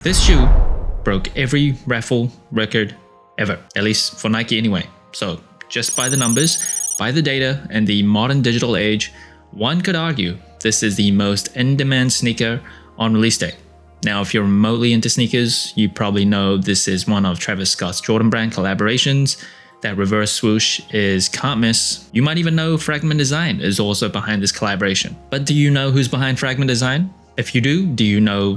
This shoe broke every raffle record ever, at least for Nike anyway. So just by the numbers, by the data, and the modern digital age, one could argue this is the most in-demand sneaker on release day. Now, if you're remotely into sneakers, you probably know this is one of Travis Scott's Jordan brand collaborations. That reverse swoosh is can't miss. You might even know Fragment Design is also behind this collaboration. But do you know who's behind Fragment Design? If you do you know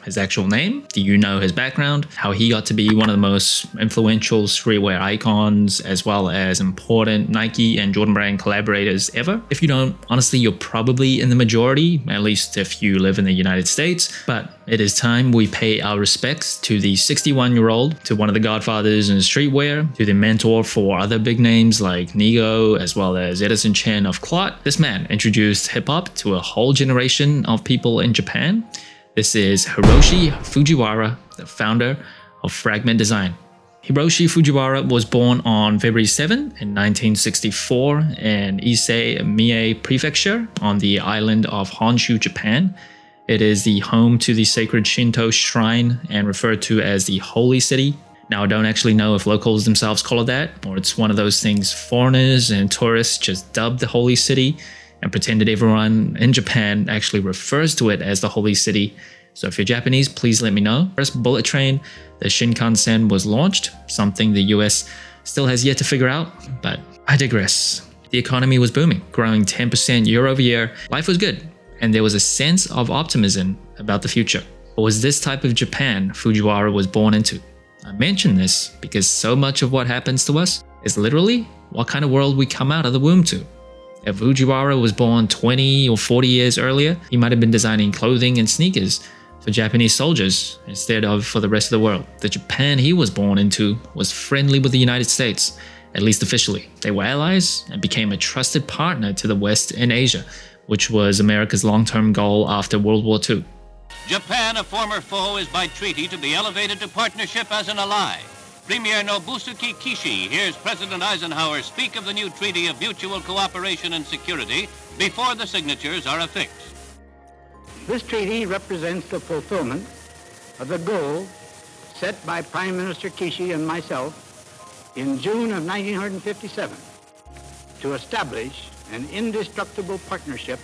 his actual name? Do you know his background? How he got to be one of the most influential streetwear icons as well as important Nike and Jordan brand collaborators ever? If you don't, honestly, you're probably in the majority, at least if you live in the United States. But it is time we pay our respects to the 61-year-old, to one of the godfathers in streetwear, to the mentor for other big names like Nego as well as Edison Chen of Clot. This man introduced hip-hop to a whole generation of people in Japan. This is Hiroshi Fujiwara, the founder of Fragment Design. Hiroshi Fujiwara was born on February 7 in 1964 in Ise, Mie Prefecture on the island of Honshu, Japan. It is the home to the sacred Shinto shrine and referred to as the Holy City. Now, I don't actually know if locals themselves call it that, or it's one of those things foreigners and tourists just dubbed the Holy City and pretended everyone in Japan actually refers to it as the Holy City. So if you're Japanese, please let me know. First bullet train, the Shinkansen, was launched, something the US still has yet to figure out, but I digress. The economy was booming, growing 10% year over year. Life was good, and there was a sense of optimism about the future. But was this type of Japan Fujiwara was born into? I mention this because so much of what happens to us is literally what kind of world we come out of the womb to. If Fujiwara was born 20 or 40 years earlier, he might have been designing clothing and sneakers for Japanese soldiers instead of for the rest of the world. The Japan he was born into was friendly with the United States, at least officially. They were allies and became a trusted partner to the West in Asia, which was America's long-term goal after World War II. Japan, a former foe, is by treaty to be elevated to partnership as an ally. Premier Nobusuke Kishi hears President Eisenhower speak of the new treaty of mutual cooperation and security before the signatures are affixed. This treaty represents the fulfillment of the goal set by Prime Minister Kishi and myself in June of 1957 to establish an indestructible partnership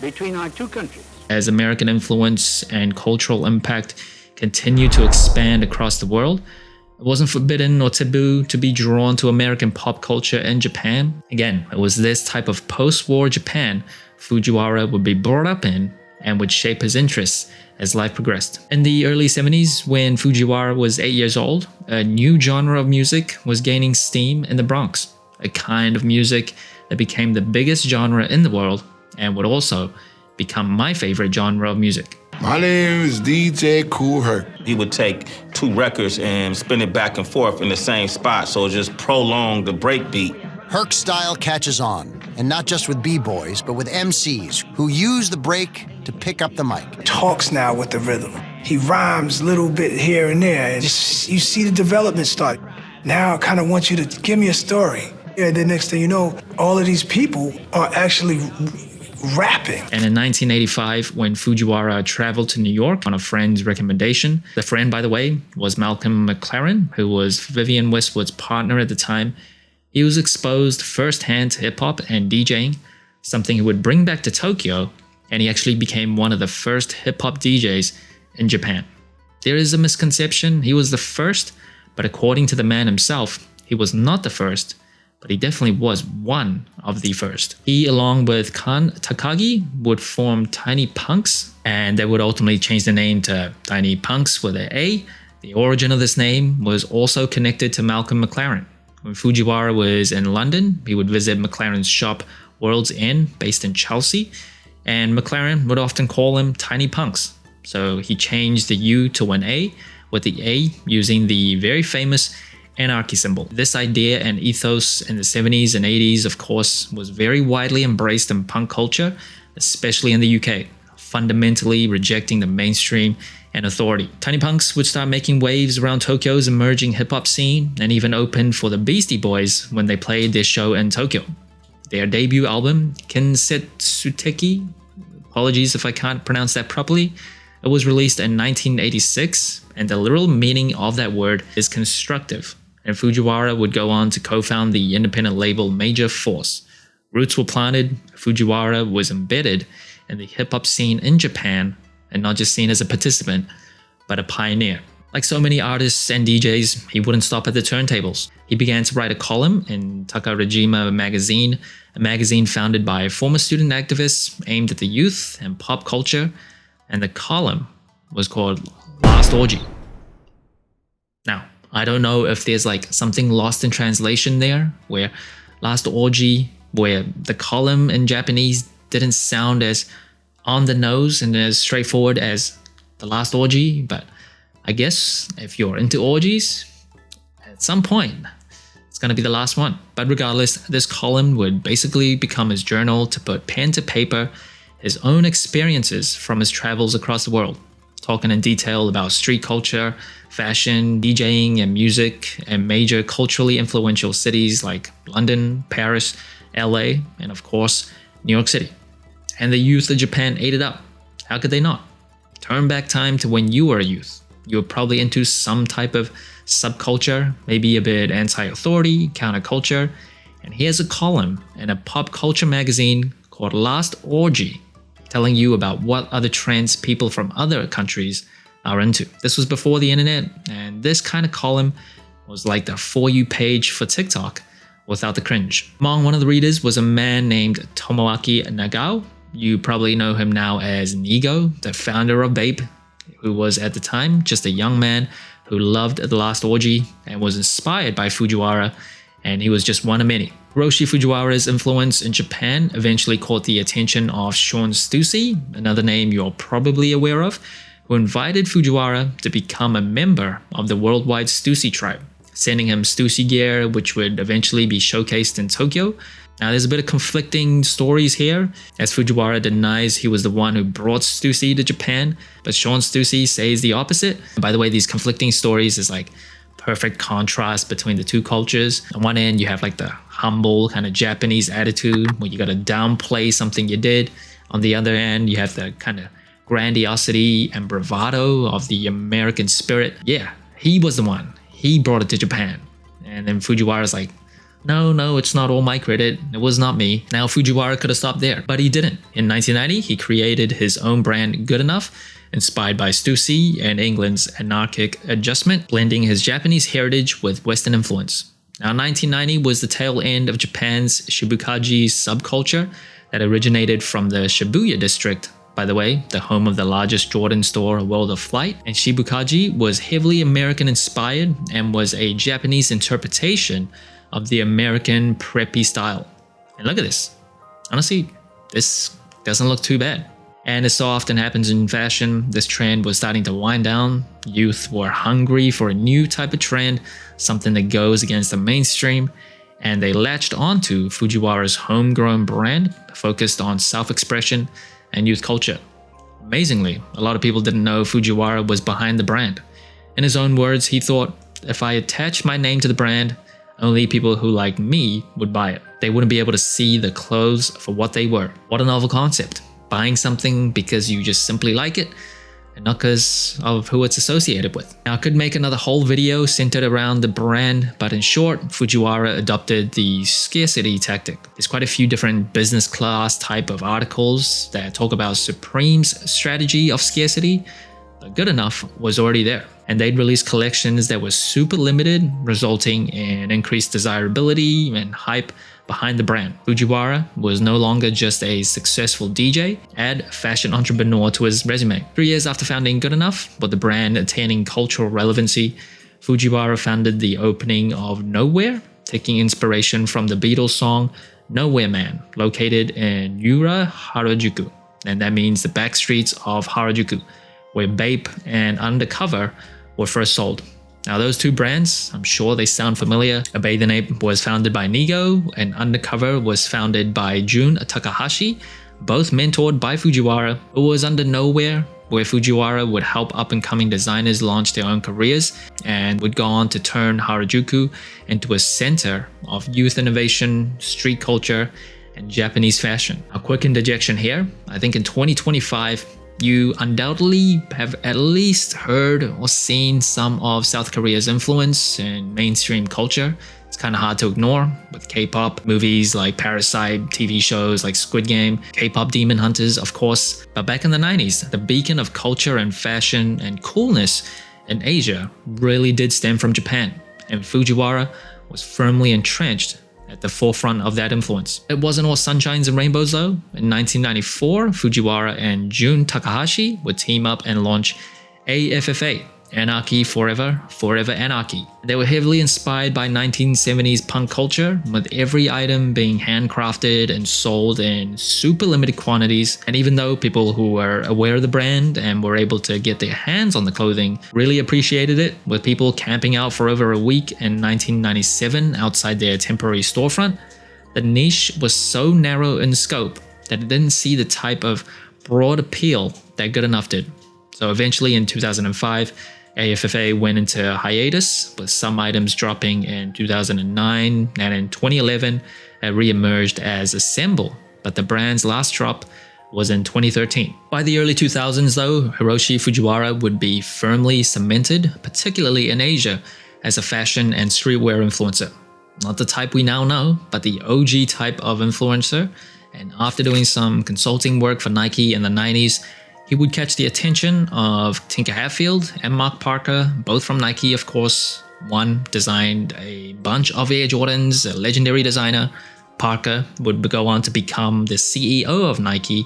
between our two countries. As American influence and cultural impact continue to expand across the world, it wasn't forbidden or taboo to be drawn to American pop culture in Japan. Again, it was this type of post-war Japan Fujiwara would be brought up in and would shape his interests as life progressed. In the early 70s, when Fujiwara was 8 years old, a new genre of music was gaining steam in the Bronx, a kind of music that became the biggest genre in the world and would also become my favorite genre of music. My name is DJ Kool Herc. He would take two records and spin it back and forth in the same spot, so it just prolonged the break beat. Herc's style catches on, and not just with B-boys, but with MCs who use the break to pick up the mic. Talks now with the rhythm. He rhymes a little bit here and there, and just, you see the development start. Now I kind of want you to give me a story. Yeah, the next thing you know, all of these people are actually rapping. And in 1985, when Fujiwara traveled to New York on a friend's recommendation, the friend, by the way, was Malcolm McLaren, who was Vivienne Westwood's partner at the time, he was exposed firsthand to hip-hop and DJing, something he would bring back to Tokyo, and he actually became one of the first hip-hop DJs in Japan. There is a misconception he was the first, but according to the man himself, he was not the first, but he definitely was one of the first. He, along with Kan Takagi, would form Tiny Punks, and they would ultimately change the name to Tiny Punks with an A. The origin of this name was also connected to Malcolm McLaren. When Fujiwara was in London, he would visit McLaren's shop World's End, based in Chelsea, and McLaren would often call him Tiny Punks. So he changed the U to an A, with the A using the very famous anarchy symbol. This idea and ethos in the 70s and 80s, of course, was very widely embraced in punk culture, especially in the UK, fundamentally rejecting the mainstream and authority. Tiny Punks would start making waves around Tokyo's emerging hip-hop scene and even opened for the Beastie Boys when they played their show in Tokyo. Their debut album, Kinsetsuteki, apologies if I can't pronounce that properly, It was released in 1986, and the literal meaning of that word is constructive. And Fujiwara would go on to co-found the independent label Major Force. Roots were planted, Fujiwara was embedded in the hip-hop scene in Japan, and not just seen as a participant, but a pioneer. Like so many artists and DJs, he wouldn't stop at the turntables. He began to write a column in Takarajima magazine, a magazine founded by former student activists aimed at the youth and pop culture, and the column was called Last Orgy. Now, I don't know if there's like something lost in translation there, where Last Orgy, where the column in Japanese didn't sound as on the nose and as straightforward as the Last Orgy, but I guess if you're into orgies, at some point, it's gonna be the last one. But regardless, this column would basically become his journal to put pen to paper his own experiences from his travels across the world, talking in detail about street culture, fashion, DJing, and music in major culturally influential cities like London, Paris, LA, and of course, New York City. And the youth of Japan ate it up. How could they not? Turn back time to when you were a youth. You were probably into some type of subculture, maybe a bit anti-authority, counterculture, and here's a column in a pop culture magazine called Last Orgy, telling you about what other trends people from other countries are into. This was before the internet, and this kind of column was like the For You page for TikTok without the cringe. Among one of the readers was a man named Tomoaki Nagao. You probably know him now as Nigo, the founder of Bape, who was at the time just a young man who loved The Last Orgy and was inspired by Fujiwara, and he was just one of many. Hiroshi Fujiwara's influence in Japan eventually caught the attention of Sean Stussy, another name you're probably aware of, who invited Fujiwara to become a member of the worldwide Stussy tribe, sending him Stussy gear, which would eventually be showcased in Tokyo. Now, there's a bit of conflicting stories here, as Fujiwara denies he was the one who brought Stussy to Japan, but Sean Stussy says the opposite. And by the way, these conflicting stories is like perfect contrast between the two cultures. On one end, you have like the humble kind of Japanese attitude where you gotta downplay something you did. On the other end, you have the kind of grandiosity and bravado of the American spirit. Yeah, he was the one. He brought it to Japan. And then Fujiwara's like, no, it's not all my credit. It was not me. Now, Fujiwara could have stopped there, but he didn't. In 1990, he created his own brand, Good Enough, inspired by Stussy and England's anarchic adjustment, blending his Japanese heritage with Western influence. Now, 1990 was the tail end of Japan's Shibukaji subculture that originated from the Shibuya district, by the way, the home of the largest Jordan store, World of Flight. And Shibukaji was heavily American-inspired and was a Japanese interpretation of the American preppy style. And look at this. Honestly, this doesn't look too bad. And as so often happens in fashion, this trend was starting to wind down. Youth were hungry for a new type of trend, something that goes against the mainstream, and they latched onto Fujiwara's homegrown brand, focused on self-expression and youth culture. Amazingly, a lot of people didn't know Fujiwara was behind the brand. In his own words, he thought, if I attach my name to the brand, only people who like me would buy it. They wouldn't be able to see the clothes for what they were. What a novel concept. Buying something because you just simply like it, and not because of who it's associated with. Now, I could make another whole video centered around the brand, but in short, Fujiwara adopted the scarcity tactic. There's quite a few different business class type of articles that talk about Supreme's strategy of scarcity. But Good Enough was already there, and they'd release collections that were super limited, resulting in increased desirability and hype behind the brand. Fujiwara was no longer just a successful DJ, add fashion entrepreneur to his resume. 3 years after founding Good Enough, with the brand attaining cultural relevancy, Fujiwara founded the opening of Nowhere, taking inspiration from the Beatles song Nowhere Man, located in Yura, Harajuku. And that means the back streets of Harajuku, where Bape and Undercover were first sold. Now, those two brands, I'm sure they sound familiar. A Bathe and Ape was founded by Nigo, and Undercover was founded by Jun Takahashi, both mentored by Fujiwara, who was under Nowhere, where Fujiwara would help up-and-coming designers launch their own careers, and would go on to turn Harajuku into a center of youth innovation, street culture, and Japanese fashion. A quick interjection here, I think in 2025, you undoubtedly have at least heard or seen some of South Korea's influence in mainstream culture. It's kind of hard to ignore with K-pop, movies like Parasite, TV shows like Squid Game, K-pop Demon Hunters, of course. But back in the 90s, the beacon of culture and fashion and coolness in Asia really did stem from Japan, and Fujiwara was firmly entrenched at the forefront of that influence. It wasn't all sunshines and rainbows though. In 1994, Fujiwara and Jun Takahashi would team up and launch AFFA, Anarchy Forever, Forever Anarchy. They were heavily inspired by 1970s punk culture, with every item being handcrafted and sold in super limited quantities. And even though people who were aware of the brand and were able to get their hands on the clothing really appreciated it, with people camping out for over a week in 1997 outside their temporary storefront, the niche was so narrow in scope that it didn't see the type of broad appeal that Good Enough did. So eventually in 2005, AFFA went into hiatus, with some items dropping in 2009, and in 2011 it re-emerged as Assemble, but the brand's last drop was in 2013. By the early 2000s though, Hiroshi Fujiwara would be firmly cemented, particularly in Asia, as a fashion and streetwear influencer. Not the type we now know, but the OG type of influencer, and after doing some consulting work for Nike in the 90s, he would catch the attention of Tinker Hatfield and Mark Parker, both from Nike, of course. One designed a bunch of Air Jordans, a legendary designer. Parker would go on to become the CEO of Nike,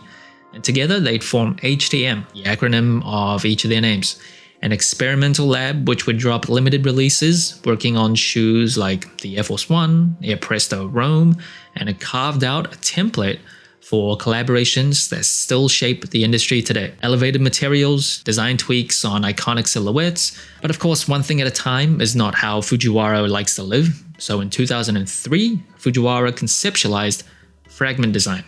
and together they'd form HTM, the acronym of each of their names, an experimental lab which would drop limited releases, working on shoes like the Air Force One, Air Presto Rome, and it carved out a template for collaborations that still shape the industry today. Elevated materials, design tweaks on iconic silhouettes, but of course one thing at a time is not how Fujiwara likes to live. So in 2003, Fujiwara conceptualized Fragment Design,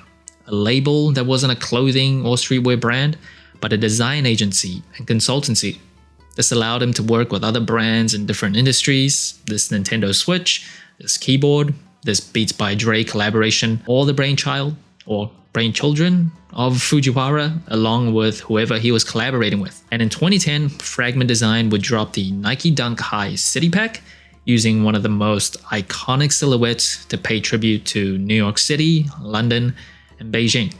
a label that wasn't a clothing or streetwear brand, but a design agency and consultancy. This allowed him to work with other brands in different industries, this Nintendo Switch, this keyboard, this Beats by Dre collaboration, all the brainchild or brainchildren of Fujiwara, along with whoever he was collaborating with. And in 2010, Fragment Design would drop the Nike Dunk High City Pack, using one of the most iconic silhouettes to pay tribute to New York City, London, and Beijing.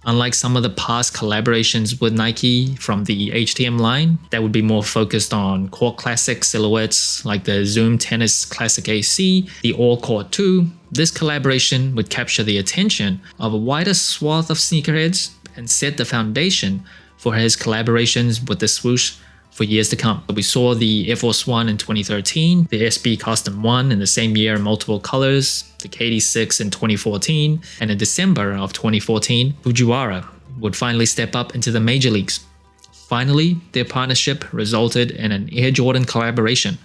Unlike some of the past collaborations with Nike from the HTM line that would be more focused on core classic silhouettes like the Zoom Tennis Classic AC, the All Court 2, this collaboration would capture the attention of a wider swath of sneakerheads and set the foundation for his collaborations with the swoosh for years to come. We saw the Air Force One in 2013, the SB Custom 1 in the same year in multiple colors, the KD6 in 2014, and in December of 2014, Fujiwara would finally step up into the major leagues. Finally, their partnership resulted in an Air Jordan collaboration,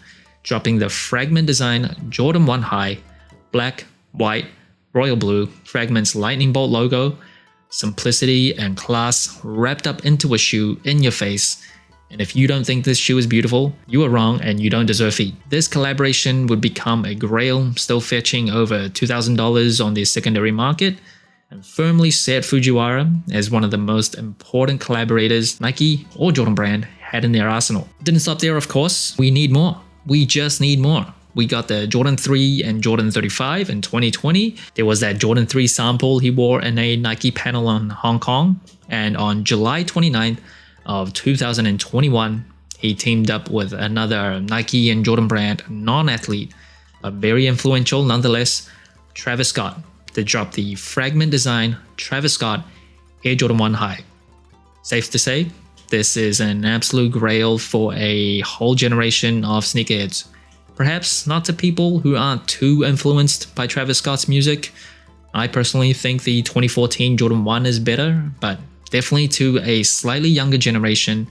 dropping the Fragment Design Jordan 1 High, black, white, royal blue, Fragment's lightning bolt logo, simplicity and class wrapped up into a shoe in your face. And if you don't think this shoe is beautiful, you are wrong and you don't deserve feet. This collaboration would become a grail, still fetching over $2,000 on the secondary market, and firmly set Fujiwara as one of the most important collaborators Nike or Jordan brand had in their arsenal. Didn't stop there, of course. We need more. We just need more. We got the Jordan 3 and Jordan 35 in 2020. There was that Jordan 3 sample he wore in a Nike panel in Hong Kong. And on July 29th of 2021, he teamed up with another Nike and Jordan brand non-athlete, but very influential nonetheless, Travis Scott, to drop the Fragment Design Travis Scott Air Jordan 1 High. Safe to say, this is an absolute grail for a whole generation of sneakerheads. Perhaps not to people who aren't too influenced by Travis Scott's music. I personally think the 2014 Jordan 1 is better, but definitely to a slightly younger generation.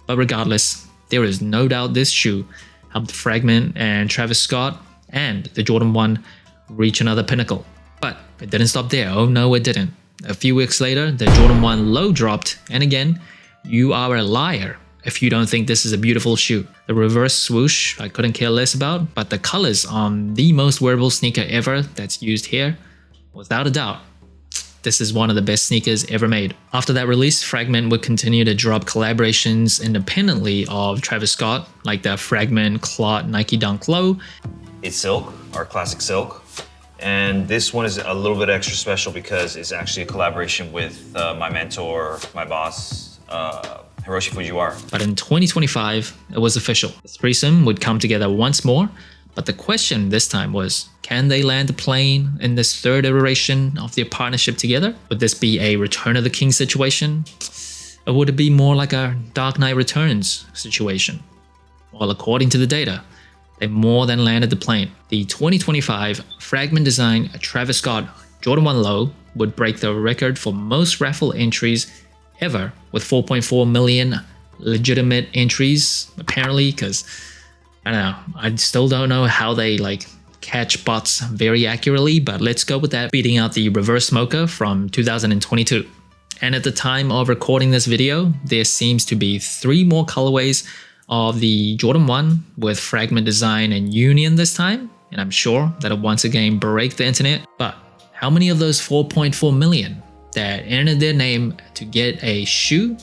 But regardless, there is no doubt this shoe helped Fragment and Travis Scott and the Jordan 1 reach another pinnacle. But it didn't stop there. Oh no, it didn't. A few weeks later, the Jordan 1 low dropped, and again, you are a liar if you don't think this is a beautiful shoe. The reverse swoosh I couldn't care less about, but the colors on the most wearable sneaker ever that's used here, without a doubt, this is one of the best sneakers ever made. After that release, Fragment would continue to drop collaborations independently of Travis Scott, like the Fragment Clot Nike Dunk Low. It's silk, our classic silk. And this one is a little bit extra special because it's actually a collaboration with my mentor, my boss, Hiroshi Fujiwara. But in 2025, it was official. The threesome would come together once more, but the question this time was, can they land the plane in this third iteration of their partnership together? Would this be a Return of the King situation? Or would it be more like a Dark Knight Returns situation? Well, according to the data, they more than landed the plane. The 2025 Fragment design Travis Scott Jordan 1 Low would break the record for most raffle entries ever with 4.4 million legitimate entries, apparently, because I don't know, I still don't know how they catch bots very accurately, but let's go with that, beating out the Reverse Mocha from 2022. And at the time of recording this video, there seems to be 3 more colorways of the Jordan 1 with Fragment design and Union this time, and I'm sure that'll once again break the internet. But how many of those 4.4 million that entered their name to get a shoe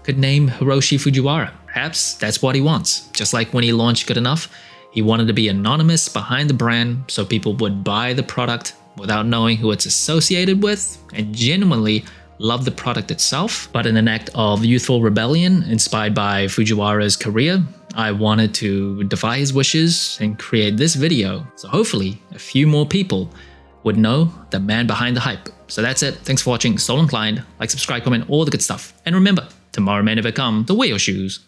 could name Hiroshi Fujiwara? Perhaps that's what he wants. Just like when he launched Good Enough, he wanted to be anonymous behind the brand so people would buy the product without knowing who it's associated with and genuinely love the product itself. But in an act of youthful rebellion inspired by Fujiwara's career, I wanted to defy his wishes and create this video so hopefully a few more people would know the man behind the hype. So that's it. Thanks for watching. Soul Inclined. Like, subscribe, comment, all the good stuff. And remember, tomorrow may never come to wear your shoes.